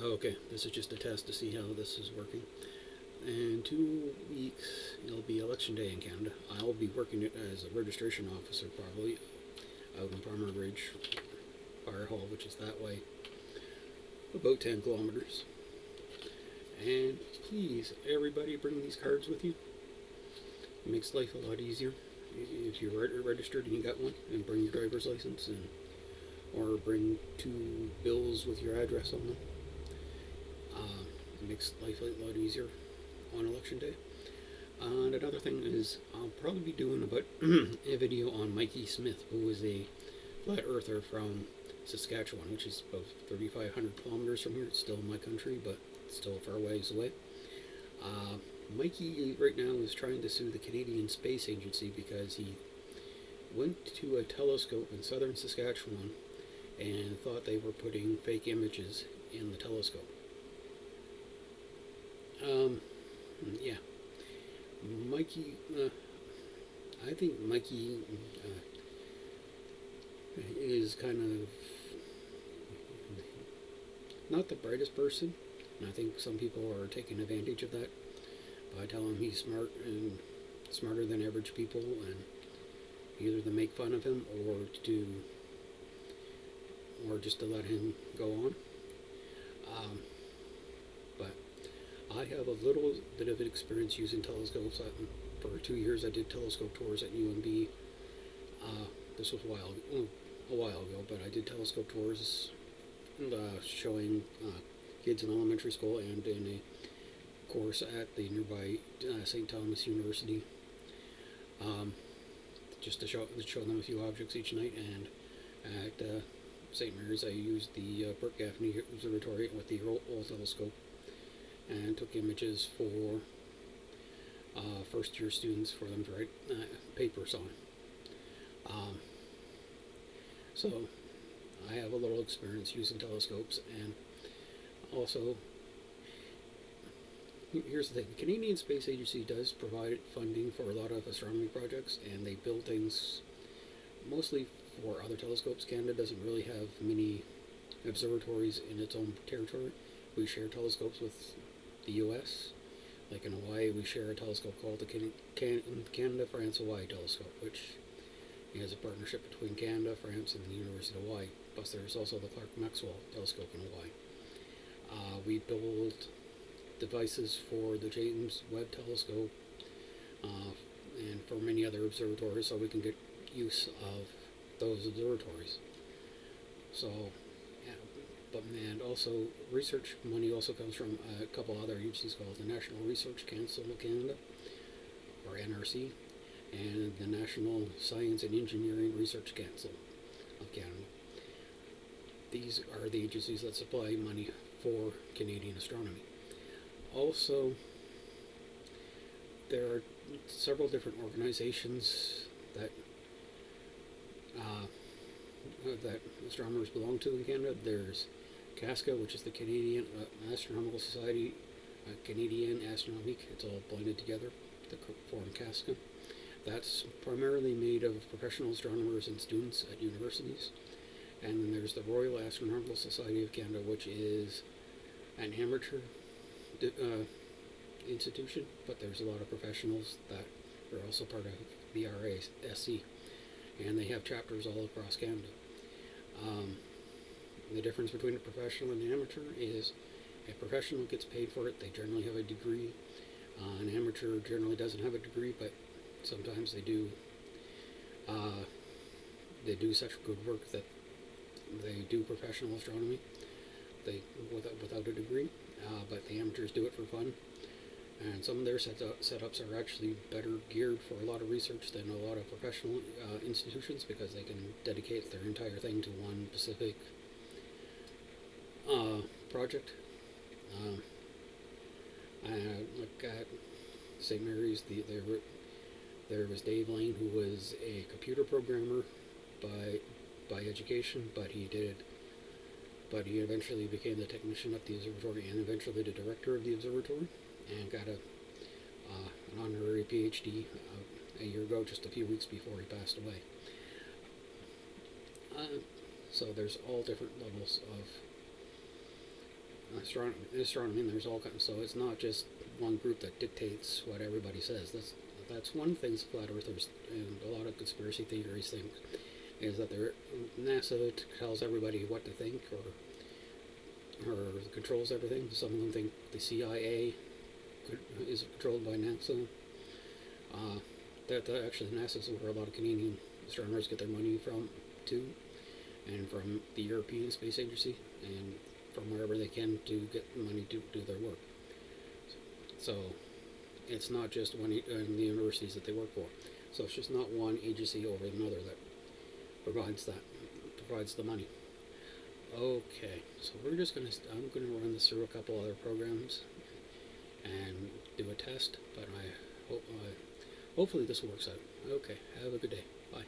Okay, this is just a test to see how this is working. In 2 weeks, it'll be election day in Canada. I'll be working it as a registration officer probably out in Farmer Ridge Fire Hall, which is that way, about 10 kilometers. And please, everybody, bring these cards with you. It makes life a lot easier if you're registered and you got one, and bring your driver's license, and or bring 2 bills with your address on them. It makes life a lot easier on election day. And another thing is, I'll probably be doing about a video on Mikey Smith, who is a flat earther from Saskatchewan, which is about 3,500 kilometers from here. It's still in my country, but still a far ways away. Mikey right now is trying to sue the Canadian Space Agency because he went to a telescope in southern Saskatchewan and thought they were putting fake images in the telescope. Yeah. Mikey, I think Mikey is kind of not the brightest person, and I think some people are taking advantage of that by telling him he's smart and smarter than average people, and either to make fun of him or just to let him go on. But I have a little bit of experience using telescopes. For 2 years, I did telescope tours at UMB. This was a while ago, but I did telescope tours showing kids in elementary school and in a course at the nearby St. Thomas University, just to show them a few objects each night. And at St. Mary's, I used the Burt Gaffney Observatory with the old telescope and took images for first-year students for them to write papers on. So I have a little experience using telescopes, and also, here's the thing: the Canadian Space Agency does provide funding for a lot of astronomy projects, and they build things mostly for other telescopes. Canada doesn't really have many observatories in its own territory. We share telescopes with the U.S. Like in Hawaii, we share a telescope called the Canada-France-Hawaii telescope, which is a partnership between Canada, France, and the University of Hawaii. Plus, there's also the Clark Maxwell telescope in Hawaii. We build devices for the James Webb telescope and for many other observatories, so we can get use of those observatories. So, yeah, and also research money also comes from a couple other agencies called the National Research Council of Canada, or NRC, and the National Science and Engineering Research Council of Canada. These are the agencies that supply money for Canadian astronomy. Also, there are several different organizations that that astronomers belong to in Canada. There's CASCA, which is the Canadian Astronomical Society, Canadian Astronomique. It's all blended together to form CASCA. That's primarily made of professional astronomers and students at universities. And then there's the Royal Astronomical Society of Canada, which is an amateur institution, but there's a lot of professionals that are also part of the RASC, and they have chapters all across Canada. The difference between a professional and an amateur is a professional gets paid for it. They generally have a degree. An amateur generally doesn't have a degree, but sometimes they do. They do such good work that they do professional astronomy. Without a degree, but the amateurs do it for fun. And some of their setups are actually better geared for a lot of research than a lot of professional institutions, because they can dedicate their entire thing to one specific project. Like at St. Mary's, there was Dave Lane, who was a computer programmer by education, but he eventually became the technician at the observatory and eventually the director of the observatory, and got an honorary PhD a year ago, just a few weeks before he passed away. So there's all different levels of astronomy, and there's all kinds. So it's not just one group that dictates what everybody says. That's one thing flat earthers and a lot of conspiracy theories think is that NASA tells everybody what to think or controls everything. Some of them think the CIA is controlled by NASA. That actually NASA is where a lot of Canadian astronomers get their money from too, and from the European Space Agency, and from wherever they can to get money to do their work. So it's not just the universities that they work for. So it's just not one agency over another that provides the money. Okay, so I'm gonna run this through a couple other programs and do a test, but hopefully this works out. Okay, have a good day. Bye.